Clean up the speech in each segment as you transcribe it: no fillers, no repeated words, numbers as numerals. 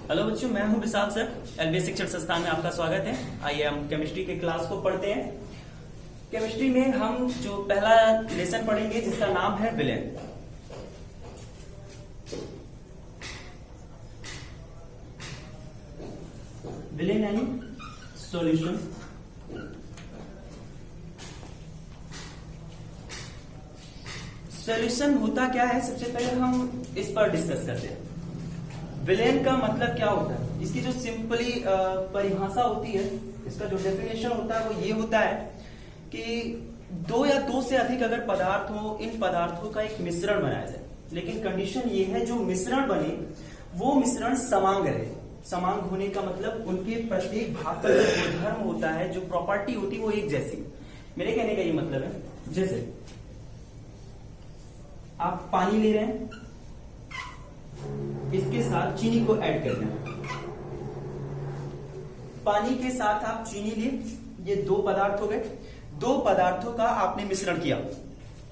Hello बच्चों, मैं हूं विशाल सर। एलबीएस शिक्षण संस्थान में आपका स्वागत है। आइए हम केमिस्ट्री के क्लास को पढ़ते हैं। केमिस्ट्री में हम जो पहला लेसन पढ़ेंगे जिसका नाम है विलेन। विलेन यानी सॉल्यूशन। सॉल्यूशन होता क्या है, सबसे पहले हम इस पर डिस्कस करते हैं। विलेन का मतलब क्या होता है, इसकी जो सिंपली परिभाषा होती है, इसका जो डेफिनेशन होता है वो ये होता है कि दो या दो से अधिक अगर पदार्थ हो, इन पदार्थों का एक मिश्रण बनाया जाए, लेकिन कंडीशन ये है जो मिश्रण बने वो मिश्रण समांग रहे। समांग होने का मतलब उनके प्रत्येक भाग का जो गुणधर्म होता है, जो प्रॉपर्टी होती है वो एक जैसी। मेरे कहने का ये मतलब है, जैसे आप पानी ले रहे हैं, इसके साथ चीनी को ऐड कर दें। पानी के साथ आप चीनी लिए, ये दो पदार्थ हो गए। दो पदार्थों का आपने मिश्रण किया,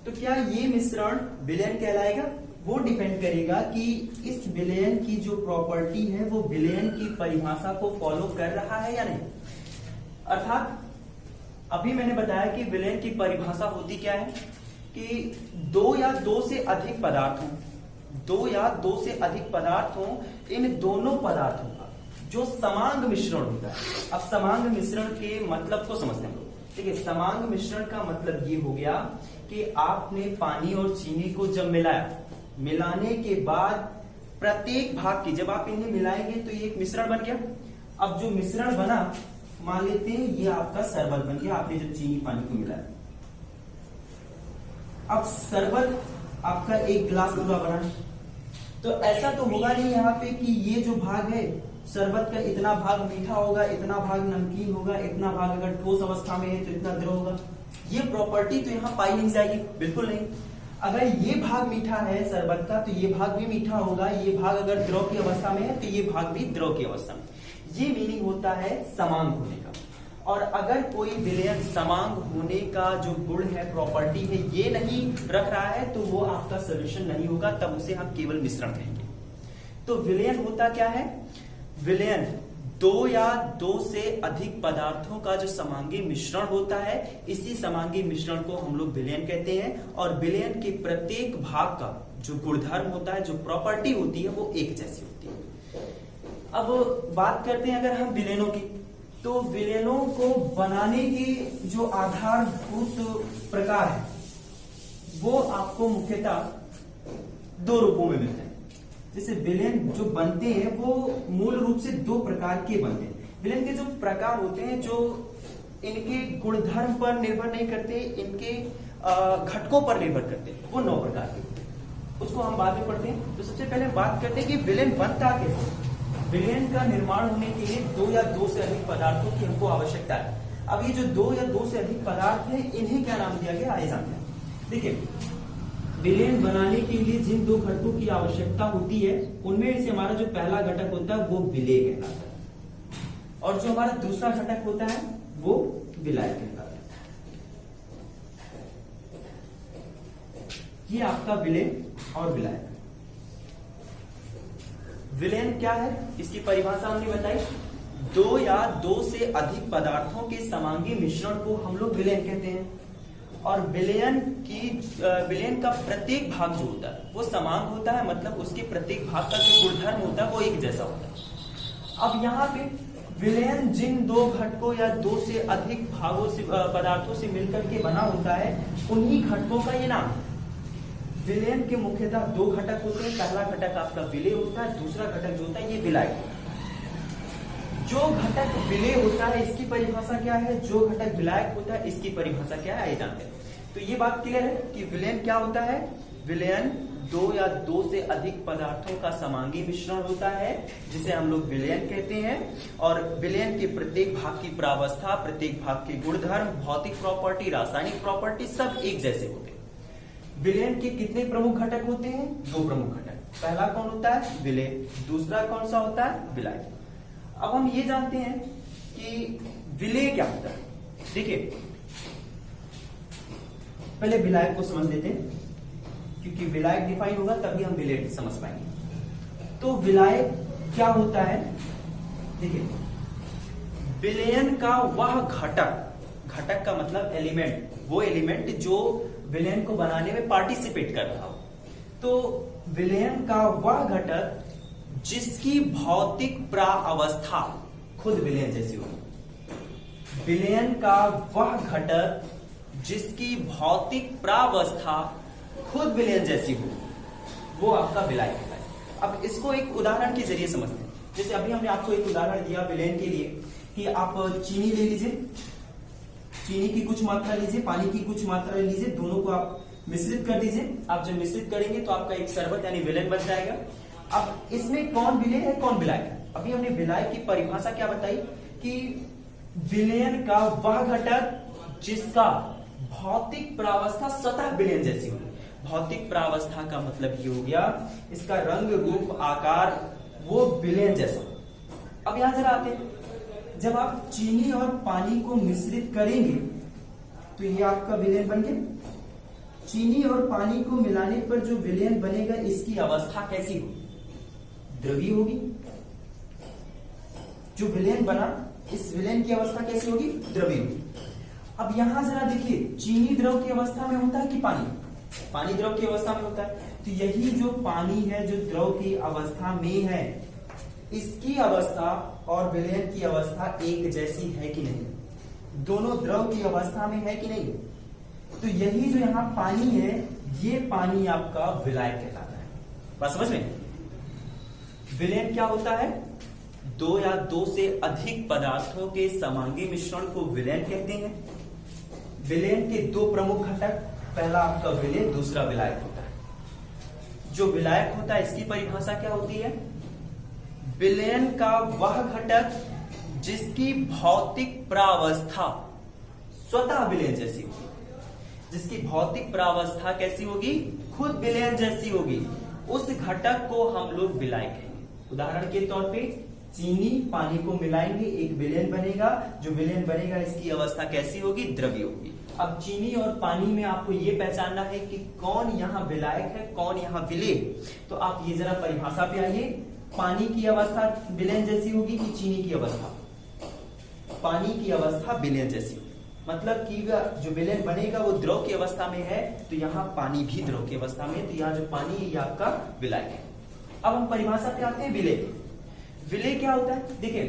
तो क्या ये मिश्रण विलेन कहलाएगा? वो डिपेंड करेगा कि इस विलेन की जो प्रॉपर्टी है वो विलेन की परिभाषा को फॉलो कर रहा है या नहीं। अर्थात अभी मैंने बताया कि विलेन की परिभाषा होती क्या है कि दो या दो से अधिक पदार्थ हों, दो या दो से अधिक पदार्थ हों, इन दोनों पदार्थों का जो समांग मिश्रण होता है। अब समांग मिश्रण के मतलब को समझते हैं लोग। ठीक है, समांग मिश्रण का मतलब ये हो गया कि आपने पानी और चीनी को जब मिलाया, मिलाने के बाद प्रत्येक भाग की, जब आप इन्हें मिलाएंगे तो ये एक मिश्रण बन गया। अब जो मिश्रण बना, मान लेते हैं ये आपका शरबत बन गया, आपने जब चीनी पानी को मिलाया। अब शरबत आपका एक गिलास पूरा बना, तो ऐसा तो होगा नहीं यहाँ पे कि ये जो भाग है शरबत का इतना भाग मीठा होगा, इतना भाग नमकीन होगा, इतना भाग अगर ठोस अवस्था में है तो इतना द्रव होगा। ये प्रॉपर्टी तो यहाँ पाई नहीं जाएगी, बिल्कुल नहीं। अगर ये भाग मीठा है शरबत का तो ये भाग भी मीठा होगा, ये भाग अगर द्रव की अवस्था में है तो ये भाग भी द्रव की अवस्था में। ये मीनिंग होता है समांग होने का। और अगर कोई विलेन समांग होने का जो गुण है, प्रॉपर्टी है, ये नहीं रख रहा है तो वो आपका सॉल्यूशन नहीं होगा, तब उसे हम केवल मिश्रण कहेंगे। तो विलेन होता क्या है? विलेन दो या दो से अधिक पदार्थों का जो समांगी मिश्रण होता है, इसी समांगी मिश्रण को हम लोग विलेन कहते हैं। और विलेन के प्रत्येक भाग का जो गुणधर्म होता है, जो प्रॉपर्टी होती है, वो एक जैसी होती है। अब बात करते हैं अगर हम विलेनों की, तो विलेनों को बनाने के जो आधारभूत प्रकार है वो आपको मुख्यतः दो रूपों में मिलते हैं। जैसे विलेन जो बनते हैं वो मूल रूप से दो प्रकार के बनते हैं। विलेन के जो प्रकार होते हैं, जो इनके गुणधर्म पर निर्भर नहीं करते, इनके घटकों पर निर्भर करते हैं, वो 9 प्रकार के होते हैं। उसको हम बाद में पढ़ते हैं। तो सबसे पहले बात करते हैं कि विलेन बनता कैसे। विलेन का निर्माण होने के लिए दो या दो से अधिक पदार्थों की हमको आवश्यकता है। अब ये जो दो या दो से अधिक पदार्थ हैं, इन्हें क्या नाम दिया गया, आइए जानते हैं। देखिए, विलेन बनाने के लिए जिन दो घटकों की आवश्यकता होती है, उनमें से हमारा जो पहला घटक होता है वो विलेय कहलाता है, और जो हमारा दूसरा घटक होता है वो विलायक कहलाता है। ये आपका विलेन और विलायक। विलेन क्या है, इसकी परिभाषा हमने बताई। दो या दो से अधिक पदार्थों के समांगी मिश्रण को हम लोग विलेन कहते हैं। और विलेन का प्रत्येक भाग जो होता है वो समांग होता है, मतलब उसके प्रत्येक भाग का जो गुणधर्म होता है वो एक जैसा होता है। अब यहाँ पे विलेन जिन दो घटकों या दो से अधिक भागों से पदार्थों से मिलकर के बना होता है, उन्हीं घटकों का ये नाम है। विलेन के मुख्यतः दो घटक होते हैं। पहला घटक आपका विलेय होता है, दूसरा घटक जो होता है ये विलायक। जो घटक विलेय होता है इसकी परिभाषा क्या है, जो घटक विलायक होता है इसकी परिभाषा क्या है, आइए जानते हैं। तो ये बात क्लियर है कि विलेन क्या होता है। विलेन दो या दो से अधिक पदार्थों का समांगी मिश्रण होता है, जिसे हम लोग विलेन कहते हैं। और विलेन के प्रत्येक भाग की प्रावस्था, प्रत्येक भाग के गुणधर्म, भौतिक प्रॉपर्टी, रासायनिक प्रॉपर्टी सब एक जैसे होते हैं। विलेन के कितने प्रमुख घटक होते हैं? दो प्रमुख घटक। पहला कौन होता है? विलेय। दूसरा कौन सा होता है? विलायक। अब हम ये जानते हैं कि विलेय क्या होता है। देखिए, पहले विलायक को समझ लेते हैं, क्योंकि विलायक डिफाइन होगा तभी हम विलेय समझ पाएंगे। तो विलायक क्या होता है, देखिए विलयन का वह घटक, घटक का मतलब एलिमेंट, वो एलिमेंट जो विलयन को बनाने में पार्टिसिपेट कर रहा हो। तो विलयन का वह घटक जिसकी भौतिक प्राअवस्था खुद विलयन जैसी हो, विलयन का वह घटक जिसकी भौतिक प्राअवस्था खुद विलयन जैसी हो, वो आपका विलायक है। अब इसको एक उदाहरण के जरिए समझते हैं। जैसे अभी हमने आपको एक उदाहरण दिया विलयन के लिए कि आप चीनी ले लीजिए, चीनी की कुछ मात्रा लीजिए, पानी की कुछ मात्रा लीजिए, दोनों को आप मिश्रित कर दीजिए। आप जब मिश्रित करेंगे तो आपका एक शरबत यानी विलयन बन जाएगा। अब इसमें कौन विलय है कौन विलायक है? अभी हमने विलायक की परिभाषा क्या बताई कि विलयन का वह घटक जिसका भौतिक प्रावस्था स्वतः विलयन जैसी हो। भौतिक प्रावस्था का मतलब ये हो गया इसका रंग रूप आकार वो विलयन जैसा। अब यहां जरा आते हैं, जब आप चीनी और पानी को मिश्रित करेंगे तो ये आपका विलयन बन गया। चीनी और पानी को मिलाने पर जो विलयन बनेगा इसकी अवस्था कैसी होगी? द्रवीय होगी। जो विलयन बना इस विलयन की अवस्था कैसी होगी? द्रवीय होगी। अब यहां जरा देखिए, चीनी द्रव की अवस्था में होता है कि पानी द्रव की अवस्था में होता है। तो यही जो पानी है जो द्रव की अवस्था में है, इसकी अवस्था और विलयन की अवस्था एक जैसी है कि नहीं? दोनों द्रव की अवस्था में है कि नहीं? तो यही जो यहाँ पानी है, ये पानी आपका विलायक कहलाता है। बात समझ में? विलयन क्या होता है? दो या दो से अधिक पदार्थों के समांगी मिश्रण को विलयन कहते हैं। विलयन के दो प्रमुख घटक, पहला आपका विलय, दूसरा विलायक होता है। जो विलायक होता है इसकी परिभाषा क्या होती है? विलयन का वह घटक जिसकी भौतिक प्रावस्था स्वतः विलयन जैसी होगी। जिसकी भौतिक प्रावस्था कैसी होगी? खुद विलयन जैसी होगी। उस घटक को हम लोग विलायक कहेंगे। उदाहरण के तौर पे चीनी पानी को मिलाएंगे, एक विलयन बनेगा। जो विलयन बनेगा इसकी अवस्था कैसी होगी? द्रवीय होगी। अब चीनी और पानी में आपको ये पहचानना है कि कौन यहाँ विलायक है कौन यहाँ विलय। तो आप ये जरा परिभाषा पे आइए। पानी की अवस्था विलयन जैसी होगी कि चीनी की अवस्था? पानी की अवस्था विलयन जैसी होगी। मतलब कि जो विलयन बनेगा वो द्रव की अवस्था में है, तो यहाँ पानी भी द्रव की अवस्था में है, तो यहाँ जो पानी है ये आपका विलायक है। अब हम परिभाषा पे आते हैं विलय। विलय क्या होता है? देखिए,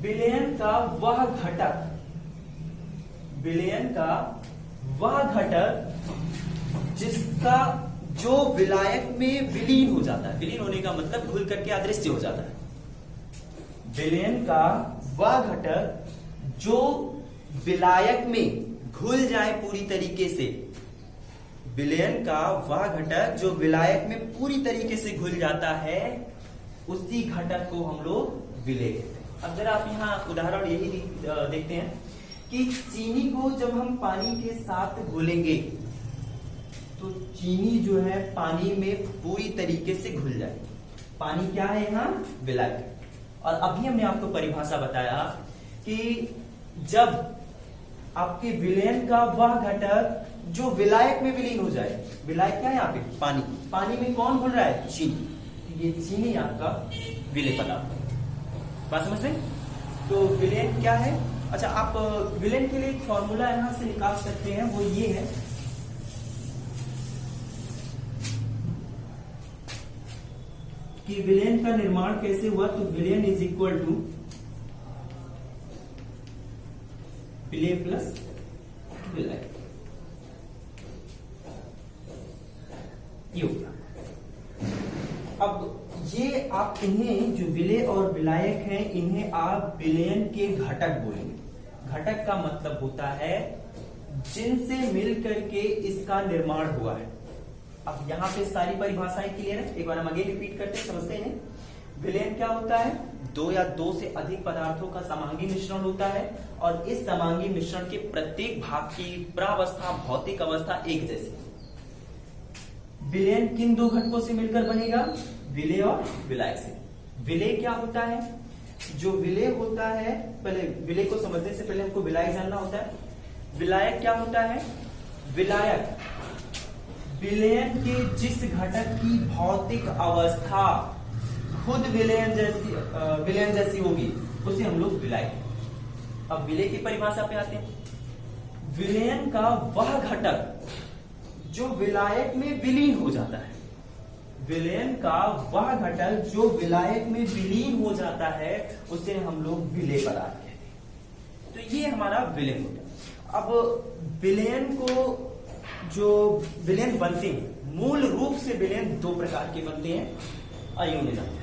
विलयन का वह घटक, विलयन का वह घटक जिसका जो विलायक में विलीन हो जाता है। विलीन होने का मतलब घुल करके अदृश्य हो जाता है। विलयन का वह घटक जो विलायक में घुल जाए पूरी तरीके से। विलयन का वह घटक जो विलायक में पूरी तरीके से घुल जाता है, उसी घटक को हम लोग विलय कहते हैं। अब जरा आप यहाँ उदाहरण यही देखते हैं कि चीनी को जब हम पानी के साथ घोलेंगे तो चीनी जो है पानी में पूरी तरीके से घुल जाए। पानी क्या है यहाँ? विलायक। और अभी हमने आपको परिभाषा बताया कि जब आपके विलयन का वह घटक जो विलायक में विलीन हो जाए, विलायक क्या है यहाँ पे? पानी। पानी में कौन घुल रहा है? चीनी। ये चीनी आपका विलय पदार्थ। बात समझ में? तो विलयन क्या है? अच्छा, आप विलयन के लिए एक फॉर्मूला यहां से निकाल सकते हैं, वो ये है कि विलयन का निर्माण कैसे हुआ। तो विलयन इज इक्वल टू विलय प्लस विलायक। ये हो गया। अब ये आप इन्हें जो विलय और विलायक हैं, इन्हें आप विलयन के घटक बोलेंगे। घटक का मतलब होता है जिनसे मिल करके इसका निर्माण हुआ है। अब यहाँ पे सारी परिभाषाएं क्लियर है, एक बार हम आगे रिपीट करते हैं, समझते हैं। विलयन क्या होता है? दो या दो से अधिक पदार्थों का समांगी मिश्रण होता है और इस समांगी मिश्रण के प्रत्येक भाग की प्रावस्था, भौतिक अवस्था एक जैसी। विलयन किन दो घटकों से मिलकर बनेगा? विलय और विलायक से। विलय क्या होता है? जो विलय होता है, पहले विलय को समझने से पहले हमको विलायक जानना होता है। विलायक क्या होता है? विलायक विलयन के जिस घटक की भौतिक अवस्था खुद विलयन जैसी होगी उसे हम लोग विलायक कहते हैं। अब विलय की परिभाषा पे आते हैं। विलयन का वह घटक जो विलायक में विलीन हो जाता है, विलयन का वह घटक जो विलायक में विलीन हो जाता है उसे हम लोग विलेय पदार्थ कहते हैं। तो ये हमारा विलयन होता है। अब विलयन को जो विलयन बनते हैं, मूल रूप से विलयन दो प्रकार के बनते हैं, आइए जानते हैं।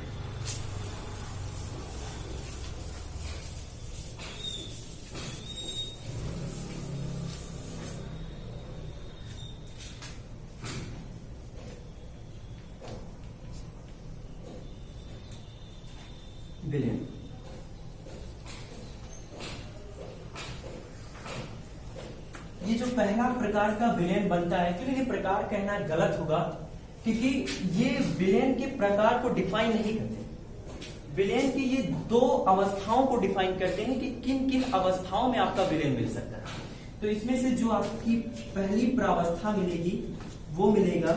विलयन ये जो पहला प्रकार का विलयन बनता है, क्योंकि ये प्रकार कहना गलत होगा क्योंकि ये विलयन के प्रकार को डिफाइन नहीं करते। विलयन की ये दो अवस्थाओं को डिफाइन करते हैं कि किन किन अवस्थाओं में आपका विलयन मिल सकता है। तो इसमें से जो आपकी पहली प्रावस्था मिलेगी वो मिलेगा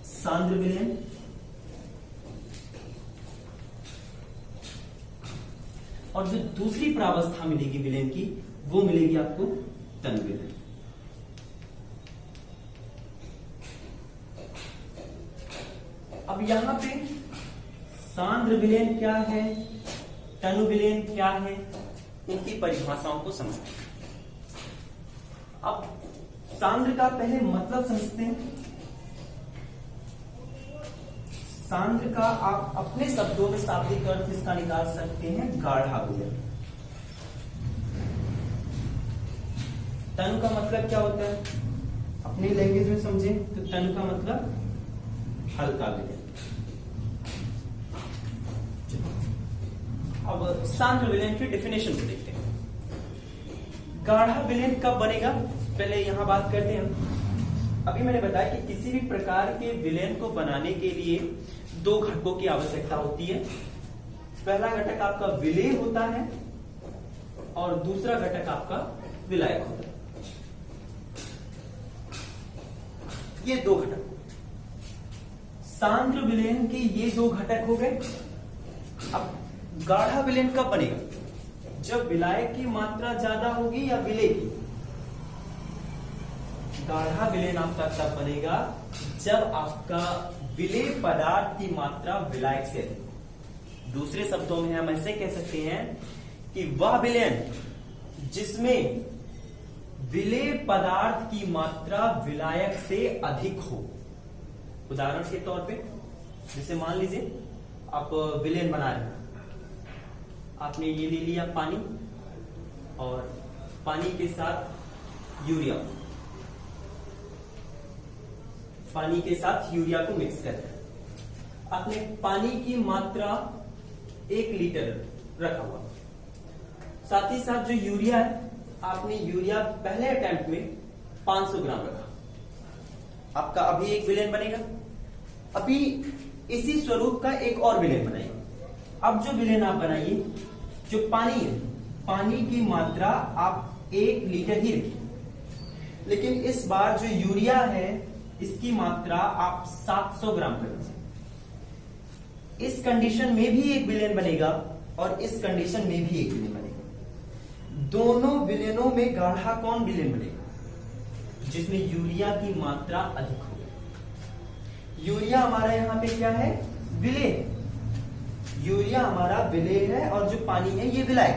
सांद्र विलयन, और जो दूसरी प्रावस्था मिलेगी विलयन की वो मिलेगी आपको तनु विलयन। अब यहां पे सांद्र विलयन क्या है, तनु विलयन क्या है, इनकी परिभाषाओं को समझते हैं। अब सांद्र का पहले मतलब समझते हैं। सांद्र का आप अपने शब्दों में शाब्दिक अर्थ इसका निकाल सकते हैं गाढ़ा विलयन। तनु का मतलब क्या होता है, अपनी लैंग्वेज में समझें तो तनु का मतलब हल्का विलयन। अब सांद्र विलयन की डेफिनेशन को देखते हैं। गाढ़ा विलयन कब बनेगा, पहले यहां बात करते हैं। अभी मैंने बताया कि किसी भी प्रकार के विलयन को बनाने के लिए दो घटकों की आवश्यकता होती है। पहला घटक आपका विलेय होता है और दूसरा घटक आपका विलायक होता है। ये दो घटक, सांद्र विलयन के ये दो घटक हो गए। अब गाढ़ा विलयन कब बनेगा, जब विलायक की मात्रा ज्यादा होगी या विलेय की। गाढ़ा विलयन आपका तब बनेगा जब आपका विलेय पदार्थ की मात्रा विलायक से अधिक। दूसरे शब्दों में हम ऐसे कह सकते हैं कि वह विलयन जिसमें विलेय पदार्थ की मात्रा विलायक से अधिक हो। उदाहरण के तौर पे जैसे मान लीजिए आप विलयन बना रहे हैं, आपने ये ले लिया पानी और पानी के साथ यूरिया, पानी के साथ यूरिया को मिक्स कर दिया। आपने पानी की मात्रा 1 लीटर रखा हुआ, साथ ही साथ जो यूरिया है आपने यूरिया पहले अटेम्प्ट में 500 ग्राम रखा। आपका अभी एक विलयन बनेगा। अभी इसी स्वरूप का एक और विलयन बनाइए। अब जो विलयन आप बनाइए, जो पानी है, पानी की मात्रा आप 1 लीटर ही रखिए, लेकिन इस बार जो यूरिया है इसकी मात्रा आप 700 ग्राम कर दीजिए। इस कंडीशन में भी एक विलयन बनेगा और इस कंडीशन में भी एक विलयन बनेगा। दोनों विलयनों में गाढ़ा कौन विलयन बनेगा, जिसमें यूरिया की मात्रा अधिक हो। यूरिया हमारा यहां पे क्या है, विलेय। यूरिया हमारा विलेय है और जो पानी है ये विलायक,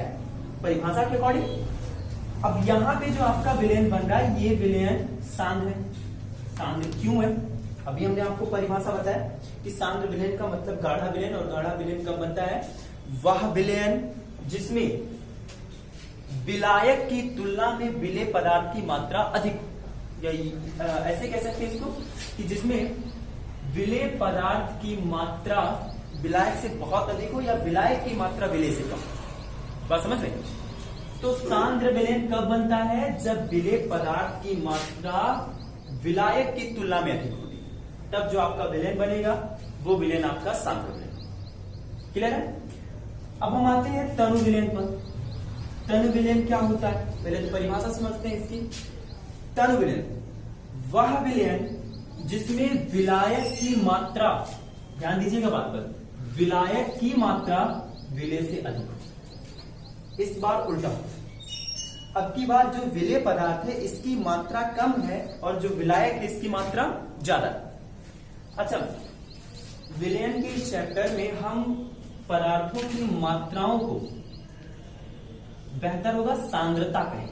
परिभाषा के अकॉर्डिंग। अब यहां पे जो आपका विलयन बन रहा है ये विलयन सांद्र है। सांद्र क्यों है, अभी हमने आपको परिभाषा बताया कि सांद्र विलयन का मतलब गाढ़ा विलयन, और गाढ़ा विलयन कब बनता है, वह विलयन जिसमें विलायक की तुलना में विलेय पदार्थ की मात्रा अधिक, या ऐसे कह सकते हैं इसको कि जिसमें विलेय पदार्थ की मात्रा विलायक से बहुत अधिक हो या विलायक की मात्रा विलेय से कम। बात समझ रहे? तो सांद्र विलयन कब बनता है, जब विलेय पदार्थ की मात्रा विलायक की तुलना में अधिक होती है, तब जो आपका विलयन बनेगा वो विलयन आपका सांद्र विलयन। क्लियर है? अब हम आते हैं तनु विलयन पर। तनु विलयन क्या होता है, पहले तो परिभाषा समझते हैं इसकी। तनु विलयन वह विलयन जिसमें विलायक की मात्रा, ध्यान दीजिएगा बात पर, विलायक की मात्रा विलेय से अधिक हो। इस बार उल्टा हो, अब की बार जो विलेय पदार्थ है इसकी मात्रा कम है और जो विलायक है इसकी मात्रा ज्यादा है। अच्छा, विलयन के इस चैप्टर में हम पदार्थों की मात्राओं को बेहतर होगा सांद्रता कहें,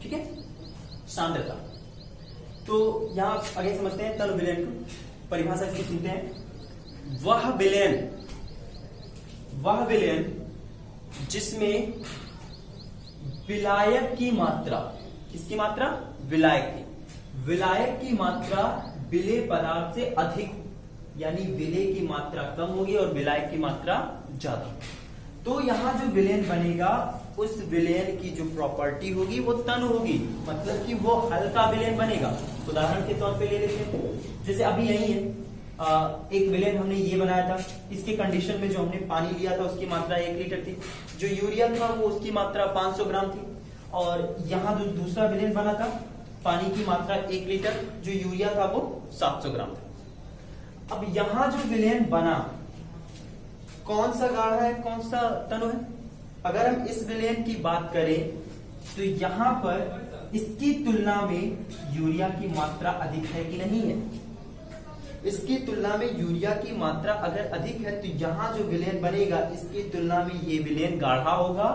ठीक है, सांद्रता। तो यहां आगे समझते हैं तनु विलयन को, परिभाषा इसकी सुनते हैं। वह विलयन जिसमें विलायक की मात्रा, किसकी मात्रा? विलायक की मात्रा विलेय पदार्थ से अधिक, यानी विलेय की मात्रा कम होगी और विलायक की मात्रा ज्यादा। तो यहां जो विलयन बनेगा उस विलयन की जो प्रॉपर्टी होगी वो तनु होगी, मतलब कि वो हल्का विलयन बनेगा। उदाहरण के तौर पे ले लेते हैं, जैसे अभी यही है, एक विलयन हमने ये बनाया था, इसके कंडीशन में जो हमने पानी लिया था उसकी मात्रा 1 लीटर थी, जो यूरिया था वो उसकी मात्रा 500 ग्राम थी, और यहाँ जो दूसरा विलयन बना था पानी की मात्रा 1 लीटर, जो यूरिया था वो 700 ग्राम था। अब यहाँ जो विलयन बना कौन सा गाढ़ा है कौन सा तनु है? अगर हम इस विलयन की बात करें तो यहां पर इसकी तुलना में यूरिया की मात्रा अधिक है कि नहीं है? इसकी तुलना में यूरिया की मात्रा अगर अधिक है तो यहां जो विलयन बनेगा इसकी तुलना में ये विलयन गाढ़ा होगा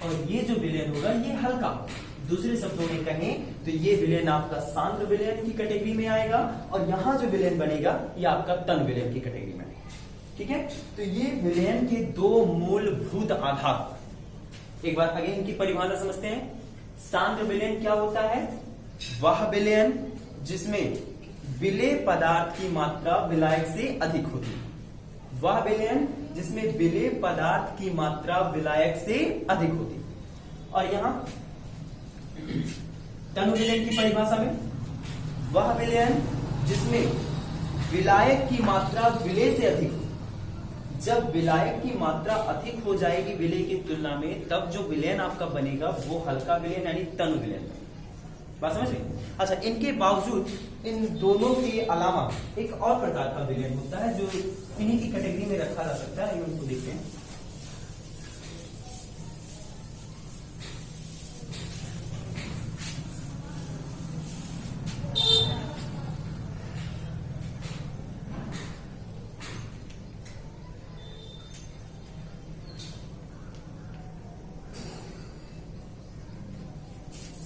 और ये जो विलयन होगा ये हल्का होगा। दूसरे शब्दों में कहें तो ये विलयन आपका सांद्र विलयन की कैटेगरी में आएगा और यहां जो विलयन बनेगा ये आपका तन विलयन की कैटेगरी में आएगा, ठीक है। तो ये विलयन के दो मूलभूत आधार। एक बार आगे इनकी परिभाषा समझते हैं। सांद्र विलयन क्या होता है? वह विलयन जिसमें विलेय पदार्थ की मात्रा विलायक से अधिक होती है। वह विलयन जिसमें विलेय पदार्थ की मात्रा विलायक से अधिक होती है। और यहां तनु विलयन की परिभाषा में वह विलयन जिसमें विलायक की मात्रा विलेय से अधिक हो। जब विलायक की मात्रा अधिक हो जाएगी विलेय की तुलना में, तब जो विलयन आपका बनेगा वो हल्का विलयन यानी तनु विलयन। बात समझ गए? अच्छा, इनके बावजूद इन दोनों के अलावा एक और प्रकार का विलयन होता है जो इन्हीं की कैटेगरी में रखा जा सकता है, उनको देखते हैं।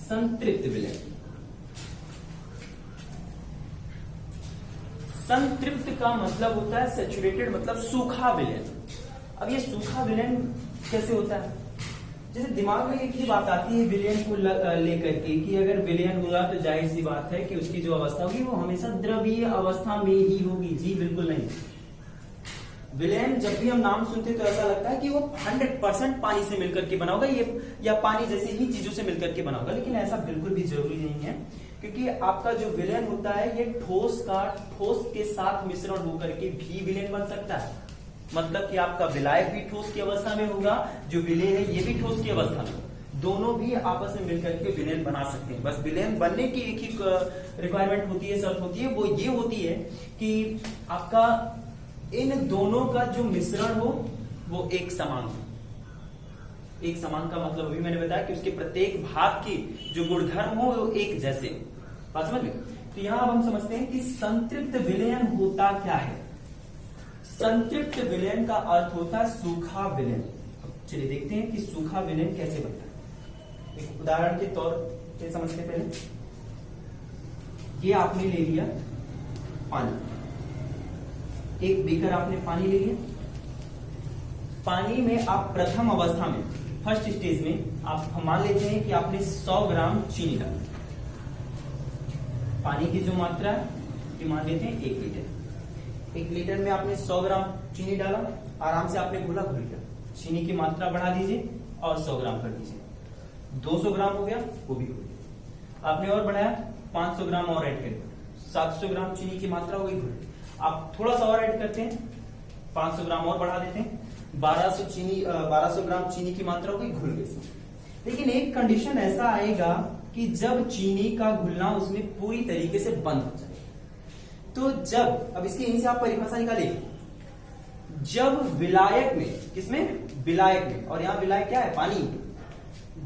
संतृप्त विलयन। संतृप्त का मतलब होता है सैचुरेटेड, मतलब सूखा विलयन। अब ये सूखा विलयन कैसे होता है? जैसे दिमाग में एक ही बात आती है विलयन को लेकर के कि अगर विलयन हुआ तो जाहिर सी बात है कि उसकी जो अवस्था होगी वो हमेशा द्रवीय अवस्था में ही होगी। जी बिल्कुल नहीं। विलयन जब भी हम नाम सुनते तो ऐसा लगता है कि वो 100% पानी से मिलकर के बना होगा, ये या पानी जैसे ही चीजों से मिलकर के बना होगा, लेकिन ऐसा बिल्कुल भी जरूरी नहीं है। क्योंकि आपका जो विलयन होता है ये ठोस के साथ मिश्रण होकर के भी विलयन बन सकता है। मतलब कि आपका विलायक भी ठोस की अवस्था में होगा, जो विलय है ये भी ठोस की अवस्था में, दोनों भी आपस में मिलकर के विलयन बना सकते हैं। बस विलयन बनने की एक ही रिक्वायरमेंट होती है, शर्त होती है, वो ये होती है कि आपका इन दोनों का जो मिश्रण हो वो एक समान हो। एक समान का मतलब अभी मैंने बताया कि उसके प्रत्येक भाग की जो गुणधर्म हो वो एक जैसे हो। बात समझ गए? तो यहां अब हम समझते हैं कि संतृप्त विलयन होता क्या है। संतृप्त विलयन का अर्थ होता है सूखा विलयन। चलिए देखते हैं कि सूखा विलयन कैसे बनता है। एक उदाहरण के तौर पे समझते पहले। ये आपने ले लिया पानी, एक बीकर आपने पानी ले लिया। पानी में आप प्रथम अवस्था में, फर्स्ट स्टेज में आप मान लेते हैं कि आपने 100 ग्राम चीनी डाली। पानी की जो मात्रा है ये मान लेते हैं 1 लीटर। 1 लीटर में आपने 100 ग्राम चीनी डाला, आराम से आपने घोला घोल लिया। चीनी की मात्रा बढ़ा दीजिए और 100 ग्राम कर दीजिए। 200 ग्राम हो गया, वो भी हो गया। आपने और बढ़ाया, 500 ग्राम और ऐड कर दिया, 700 ग्राम चीनी की मात्रा हो गई। आप थोड़ा सा और ऐड करते हैं, 500 ग्राम और बढ़ा देते हैं, 1200 ग्राम चीनी की मात्रा हो गई, घुल गई। लेकिन एक कंडीशन ऐसा आएगा कि जब चीनी का घुलना उसमें पूरी तरीके से बंद हो जाए। तो जब, अब इसकी यहीं से आप परिभाषा निकालिए, जब विलायक में, किसमें, विलायक में, और यहां विलायक क्या है, पानी,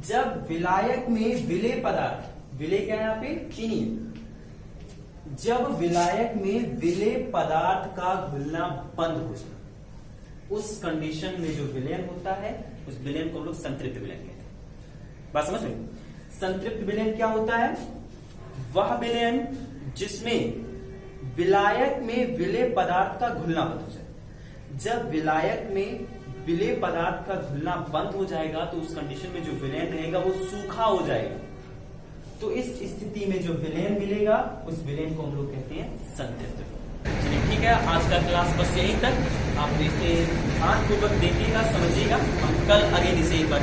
जब विलायक में विलेय पदार्थ, विलेय क्या है यहां पे, चीनी, जब विलायक में विलेय पदार्थ का घुलना बंद हो जाए, उस कंडीशन में जो विलयन होता है, उस विलयन को हम लोग संतृप्त विलयन कहते हैं। बात समझ में? संतृप्त विलयन क्या होता है? वह विलयन जिसमें विलायक में विलेय पदार्थ का घुलना बंद हो जाए। जब विलायक में विलेय पदार्थ का घुलना बंद हो जाएगा तो उस कंडीशन में जो विलयन रहेगा वो सूखा हो जाएगा। तो इस स्थिति में जो विलयन मिलेगा उस विलयन को हम लोग कहते हैं संतृप्त। चलिए ठीक है, आज का क्लास बस यहीं तक। आप इसे ध्यानपूर्वक देखिएगा, समझिएगा। हम कल आगे इसे एक बार